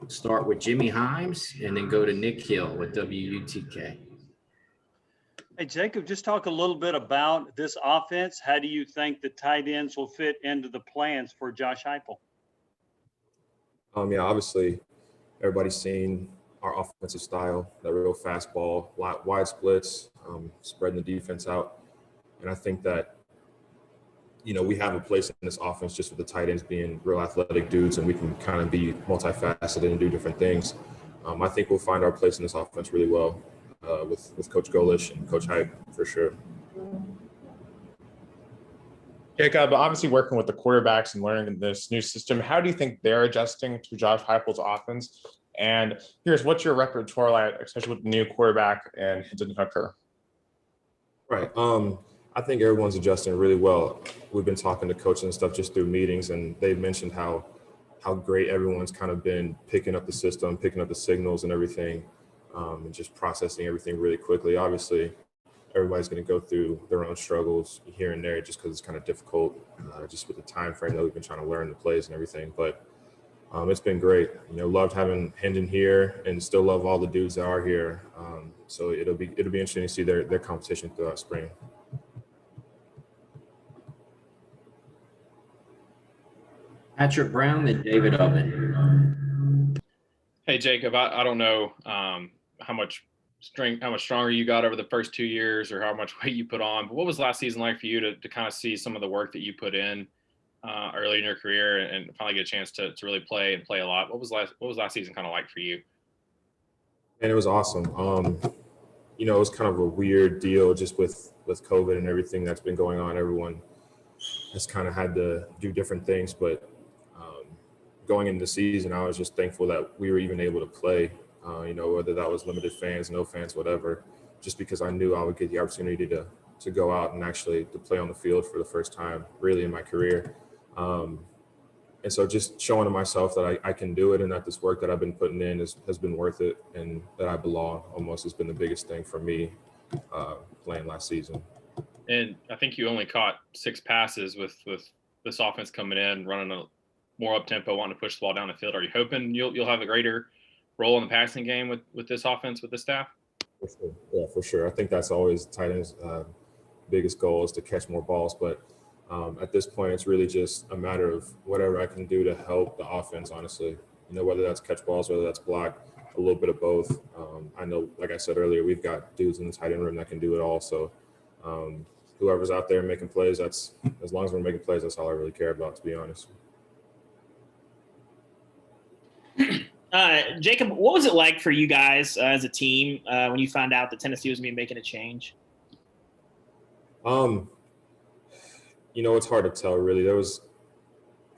Start with Jimmy Himes and then go to Nick Hill with WUTK. Hey, Jacob, just talk a little bit about this offense. How do you think the tight ends will fit into the plans for Josh Heupel? Yeah, obviously, everybody's seen our offensive style, that real fastball, wide splits, spreading the defense out. And I think that, we have a place in this offense just with the tight ends being real athletic dudes, and we can kind of be multifaceted and do different things. I think we'll find our place in this offense really well with Coach Golish and Coach Hype for sure. Jacob, obviously working with the quarterbacks and learning this new system, how do you think they're adjusting to Josh Heupel's offense? And here's what's your repertoire like, especially with the new quarterback and Hendon Hooker? Right. I think everyone's adjusting really well. We've been talking to coaches and stuff just through meetings, and they've mentioned how great everyone's kind of been picking up the system, picking up the signals and everything, and just processing everything really quickly. Obviously, everybody's going to go through their own struggles here and there just because it's kind of difficult, just with the time frame that we've been trying to learn the plays and everything. But it's been great. Loved having Hendon here, and still love all the dudes that are here. So it'll be interesting to see their competition throughout spring. Patrick Brown and David Oven. Hey, Jacob, I don't know how much stronger you got over the first 2 years or how much weight you put on, but what was last season like for you to kind of see some of the work that you put in early in your career and finally get a chance to really play a lot? What was last season kind of like for you? And it was awesome. It was kind of a weird deal just with COVID and everything that's been going on. Everyone has kind of had to do different things, but going into the season, I was just thankful that we were even able to play, whether that was limited fans, no fans, whatever, just because I knew I would get the opportunity to go out and actually to play on the field for the first time really in my career. And so just showing to myself that I can do it and that this work that I've been putting in has been worth it and that I belong almost has been the biggest thing for me playing last season. And I think you only caught 6 passes with this offense coming in, running a more up-tempo, wanting to push the ball down the field. Are you hoping you'll have a greater role in the passing game with this offense, with this staff? For sure. Yeah, for sure. I think that's always tight end's biggest goal is to catch more balls. But at this point, it's really just a matter of whatever I can do to help the offense, honestly. Whether that's catch balls, whether that's block, a little bit of both. I know, like I said earlier, we've got dudes in the tight end room that can do it all. So whoever's out there making plays, as long as we're making plays, that's all I really care about, to be honest. Jacob, what was it like for you guys as a team when you found out that Tennessee was going to be making a change? It's hard to tell, really. There was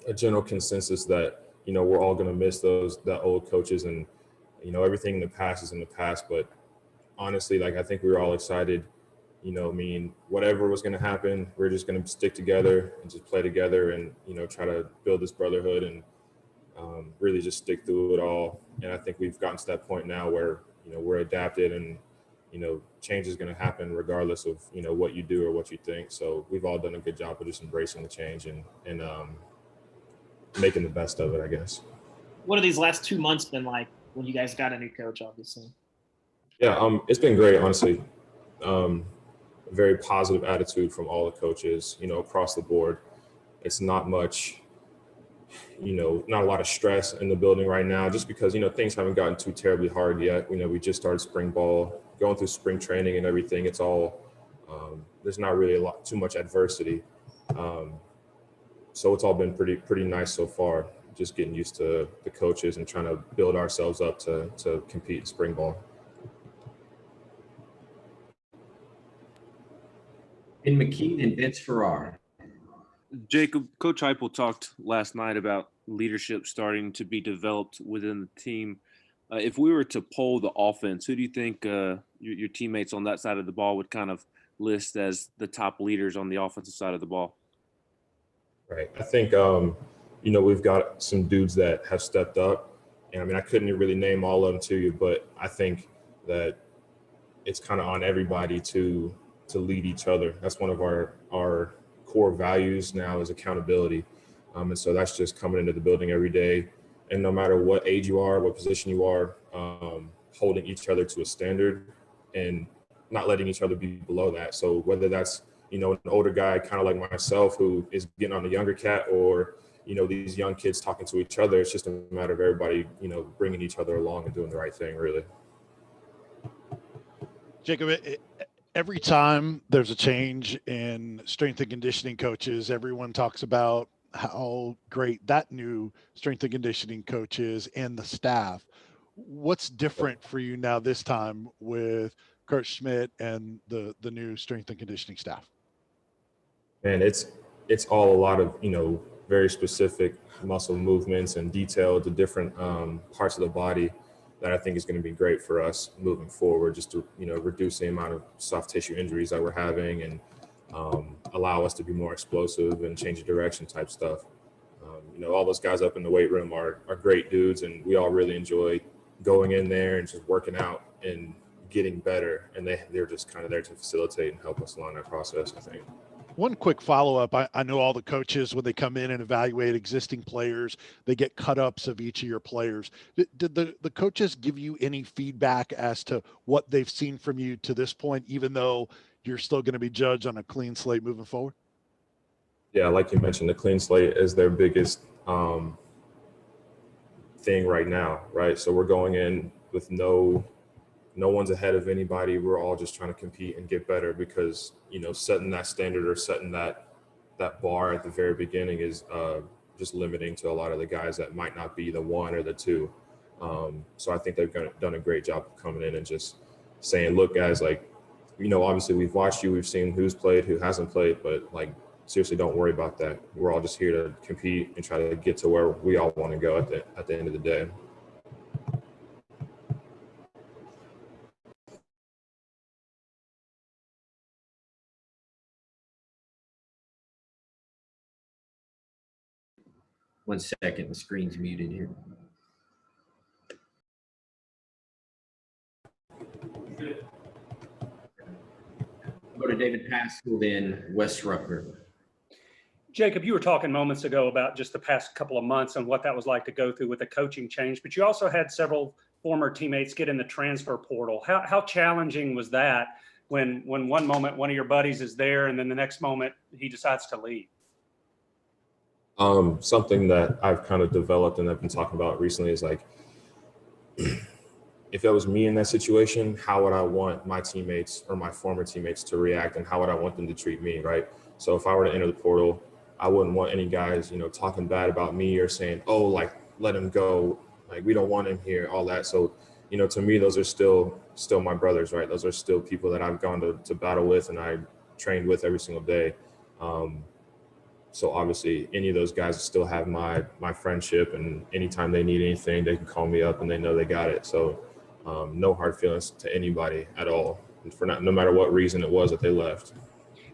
a general consensus that, we're all going to miss that old coaches and, everything in the past is in the past. But honestly, I think we were all excited, whatever was going to happen, we're just going to stick together and just play together and, try to build this brotherhood and really just stick through it all. And I think we've gotten to that point now where, we're adapted and, change is going to happen regardless of, what you do or what you think. So we've all done a good job of just embracing the change and making the best of it, I guess. What have these last 2 months been like when you guys got a new coach, obviously? Yeah, it's been great, honestly. Very positive attitude from all the coaches, across the board. It's not much, not a lot of stress in the building right now, just because, things haven't gotten too terribly hard yet. We just started spring ball, going through spring training and everything. It's all, there's not really too much adversity. So it's all been pretty nice so far, just getting used to the coaches and trying to build ourselves up to compete in spring ball. Ben McKean and Vince Ferrara. Jacob, Coach Heupel talked last night about leadership starting to be developed within the team. If we were to poll the offense, who do you think your teammates on that side of the ball would kind of list as the top leaders on the offensive side of the ball? Right. I think, we've got some dudes that have stepped up. And I couldn't really name all of them to you, but I think that it's kind of on everybody to lead each other. That's one of our core values now is accountability. And so that's just coming into the building every day, and no matter what age you are, what position you are, holding each other to a standard and not letting each other be below that. So whether that's, you know, an older guy kind of like myself who is getting on the younger cat, or, you know, these young kids talking to each other, it's just a matter of everybody, you know, bringing each other along and doing the right thing, really. Jacob, every time there's a change in strength and conditioning coaches, everyone talks about how great that new strength and conditioning coach is and the staff. What's different for you now this time with Kurt Schmidt and the new strength and conditioning staff? And it's all a lot of, you know, very specific muscle movements and detail to different parts of the body that I think is going to be great for us moving forward, just to, you know, reduce the amount of soft tissue injuries that we're having and allow us to be more explosive and change of direction type stuff. You know, all those guys up in the weight room are great dudes, and we all really enjoy going in there and just working out and getting better. And they're just kind of there to facilitate and help us along that process, I think. One quick follow-up. I know all the coaches, when they come in and evaluate existing players, they get cut-ups of each of your players. Did the coaches give you any feedback as to what they've seen from you to this point, even though you're still going to be judged on a clean slate moving forward? Yeah, like you mentioned, the clean slate is their biggest thing right now, right? So we're going in with no one's ahead of anybody. We're all just trying to compete and get better, because, you know, setting that standard or setting that bar at the very beginning is just limiting to a lot of the guys that might not be the one or the two. So I think they've done a great job of coming in and just saying, look, guys, like, you know, obviously we've watched you, we've seen who's played, who hasn't played, but like, seriously, don't worry about that. We're all just here to compete and try to get to where we all want to go at the end of the day. One second, the screen's muted here. Go to David Pascal, then Wes Rucker. Jacob, you were talking moments ago about just the past couple of months and what that was like to go through with the coaching change, but you also had several former teammates get in the transfer portal. How challenging was that when one moment one of your buddies is there and then the next moment he decides to leave? Something that I've kind of developed and I've been talking about recently is like, if that was me in that situation, how would I want my teammates or my former teammates to react, and how would I want them to treat me, right? So if I were to enter the portal, I wouldn't want any guys, you know, talking bad about me or saying, oh, like, let him go, like, we don't want him here, all that. So, you know, to me, those are still my brothers, right? Those are still people that I've gone to battle with and I trained with every single day. So obviously any of those guys still have my friendship, and anytime they need anything, they can call me up and they know they got it. So no hard feelings to anybody at all, no matter what reason it was that they left.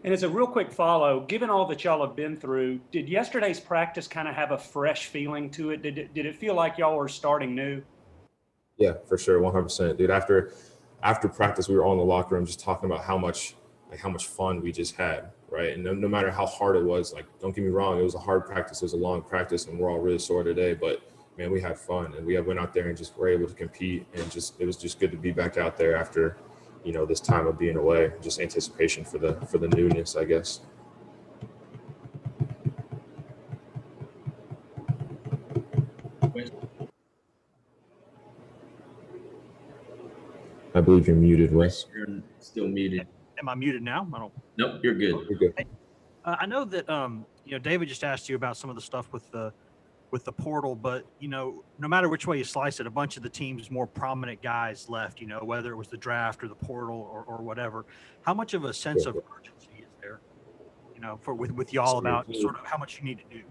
And as a real quick follow, given all that y'all have been through, did yesterday's practice kind of have a fresh feeling to it? Did it feel like y'all were starting new? Yeah, for sure. 100%, dude. After practice, we were all in the locker room just talking about how much fun we just had. Right. And no matter how hard it was, like, don't get me wrong, it was a hard practice. It was a long practice and we're all really sore today, but man, we had fun and we went out there and just were able to compete, and it was just good to be back out there after, you know, this time of being away, just anticipation for the newness, I guess. I believe you're muted, Wes. You're still muted. Am I muted now? I don't. Nope, you're good. You're good. Hey, I know that you know, David just asked you about some of the stuff with the portal, but you know, no matter which way you slice it, a bunch of the team's more prominent guys left. You know, whether it was the draft or the portal or whatever. How much of a sense of urgency is there? You know, with y'all about sort of how much you need to do.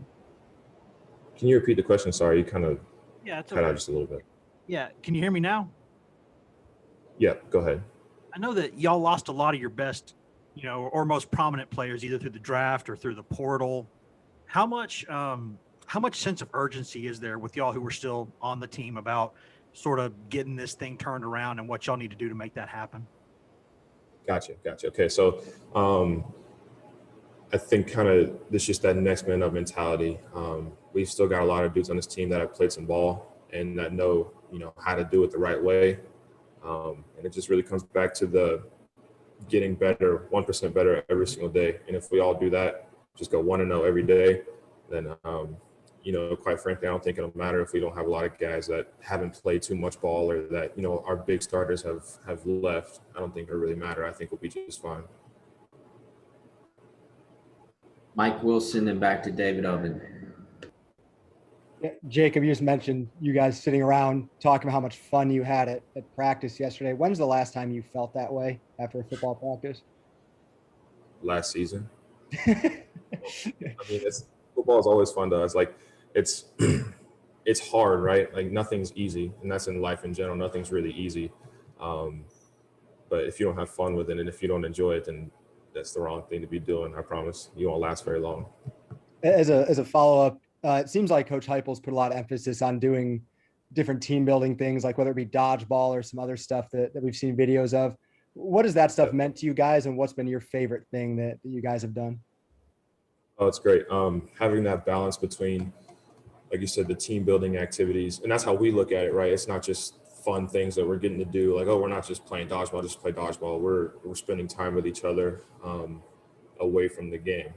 Can you repeat the question? Sorry, you kind of it's cut out just a little bit. Yeah, can you hear me now? Yeah, go ahead. I know that y'all lost a lot of your best, you know, or most prominent players either through the draft or through the portal. How much sense of urgency is there with y'all who were still on the team about sort of getting this thing turned around and what y'all need to do to make that happen? Gotcha. Okay, so I think kind of this just that next man up mentality. we've still got a lot of dudes on this team that have played some ball and that know, how to do it the right way. And it just really comes back to the getting better, 1% better every single day. And if we all do that, just go 1-0 every day, then, quite frankly, I don't think it'll matter if we don't have a lot of guys that haven't played too much ball or that, our big starters have left. I don't think it'll really matter. I think we'll be just fine. Mike Wilson and back to David Oven. Yeah, Jacob, you just mentioned you guys sitting around talking about how much fun you had at practice yesterday. When's the last time you felt that way after a football practice? Last season. Football is always fun to us. Like it's hard, right? Like nothing's easy, and that's in life in general. Nothing's really easy. But if you don't have fun with it and if you don't enjoy it, then that's the wrong thing to be doing. I promise you won't last very long. As a follow-up, it seems like Coach Heupel's put a lot of emphasis on doing different team building things, like whether it be dodgeball or some other stuff that we've seen videos of. What has that stuff meant to you guys, and what's been your favorite thing that you guys have done? Oh, it's great. Having that balance between, like you said, the team building activities, and that's how we look at it, right? It's not just fun things that we're getting to do. Like, we're not just playing dodgeball, just play dodgeball. We're spending time with each other away from the game.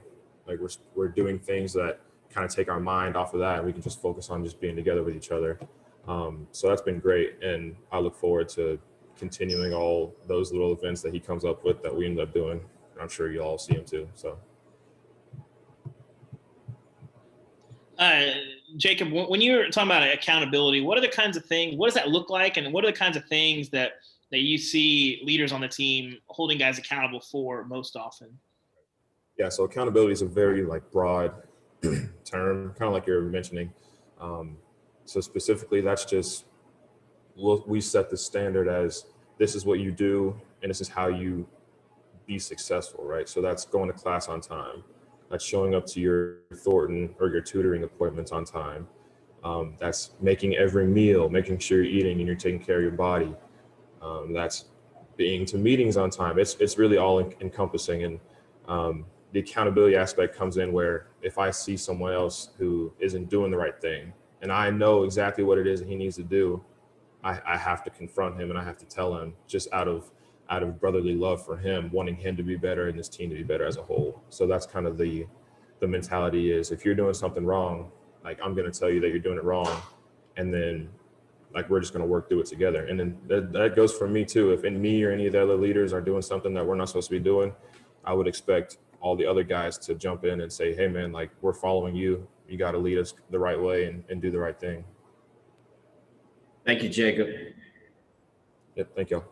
Like we're doing things that kind of take our mind off of that, and we can just focus on just being together with each other. So that's been great, and I look forward to continuing all those little events that he comes up with that we end up doing. I'm sure you all see him too. So. Jacob, when you're talking about accountability, what are the kinds of things, what does that look like? And what are the kinds of things that you see leaders on the team holding guys accountable for most often? Yeah, so accountability is a very broad term, kind of like you're mentioning. So specifically, that's just, we set the standard as this is what you do and this is how you be successful, right? So that's going to class on time. That's showing up to your Thornton or your tutoring appointments on time. That's making every meal, making sure you're eating and you're taking care of your body. That's being to meetings on time. It's really all encompassing. And the accountability aspect comes in where if I see someone else who isn't doing the right thing and I know exactly what it is that he needs to do, I have to confront him and I have to tell him, just out of brotherly love for him, wanting him to be better and this team to be better as a whole. So that's kind of the mentality is, if you're doing something wrong, I'm going to tell you that you're doing it wrong. And then we're just going to work through it together. And then that goes for me too. If me or any of the other leaders are doing something that we're not supposed to be doing, I would expect all the other guys to jump in and say, hey man, we're following you. You got to lead us the right way and do the right thing. Thank you, Jacob. Yep. Thank you.